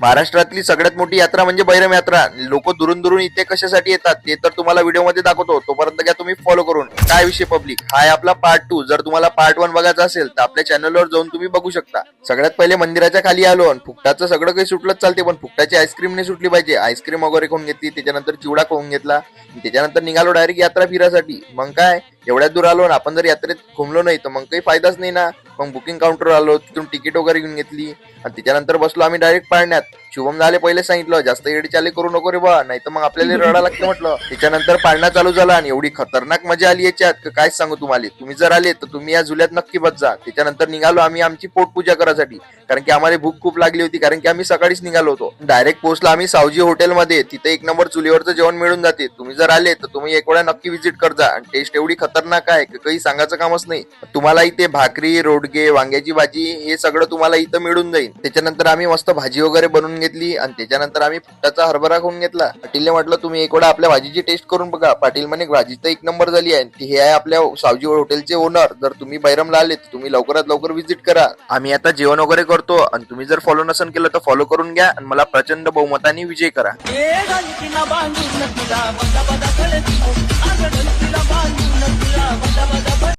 महाराष्ट्रातली सगळ्यात मोठी यात्रा म्हणजे बैरम यात्रा. लोक दुरून दुरून इथे कशासाठी येतात ते तर तुम्हाला व्हिडिओमध्ये दाखवतो. तोपर्यंत घ्या तुम्ही फॉलो करून. काय विषय पब्लिक, हा आहे आपला पार्ट 2. जर तुम्हाला पार्ट 1 बघायचा असेल तर आपल्या चॅनलवर जाऊन तुम्ही बघू शकता. सगळ्यात पहिले मंदिराच्या खाली आलो आणि फुकटाचं सगळं काही सुटलंच चालते, पण फुकटाची आईस्क्रीम नाही सुटली पाहिजे. आईस्क्रीम वगैरे खाऊन घेतली, त्याच्यानंतर चिवडा खाऊन घेतला, त्याच्यानंतर निघालो डायरेक्ट यात्रा फिरासाठी. मग काय, एवढ्या दूर आलो ना आपण जर यात्रेत घुमलो नाही तर मग काही फायदाच नाही ना. मग बुकिंग काउंटर आलो, तिथून तिकीट वगैरे घेऊन घेतली आणि त्याच्यानंतर बसलो आम्ही डायरेक्ट पाळण्यात. शुभम झाले पहिले सांगितलं जास्त येडी चाले करू नको रे बा, नाही तर मग आपल्याला रडा लागतं म्हटलं. त्याच्यानंतर पाळणा चालू झाला आणि एवढी खतरनाक मजा आली याच्यात काय सांगू तुम्हाला. तुम्ही जर आले तर तुम्ही या झुल्यात नक्की बस जा. त्याच्यानंतर निघालो आम्ही आमची पोटपूजा करायसाठी, कारण की आम्हाला भूक खूप लागली होती, कारण की आम्ही सकाळीच निघालो होतो. डायरेक्ट पोहोचलो आम्ही सावजी हॉटेलमध्ये. तिथे एक नंबर चुलीवरचं जेवण मिळून जाते. तुम्ही जर आले तर तुम्ही एक वेळा नक्की व्हिजिट कर जा. आणि टेस्ट एवढी खतरनाक आहे की काही सांगायचं कामच नाही. तुम्हाला इथे भाकरी, रोडगे, वांग्याची भाजी हे सगळं तुम्हाला इथं मिळून जाईल. त्याच्यानंतर आम्ही मस्त भाजी वगैरे बनवून घेतली आणि त्याच्यानंतर आम्ही फुकटाचा हरभरा खाऊन घेतला. पाटीलने म्हटलं तुम्ही एक वेळा आपल्या भाजीची टेस्ट करून बघा. पाटील म्हणे भाजी तर एक नंबर झाली आहे. हे आहे आपल्या सावजी हॉटेलचे ओनर. जर तुम्ही बैरमला आले तर तुम्ही लवकरात लवकर व्हिजिट करा. आम्ही आता जेवण वगैरे करतो आणि तुम्ही जर फॉलो नसेल केलं तर फॉलो करून घ्या आणि मला प्रचंड बहुमताने विजय करा.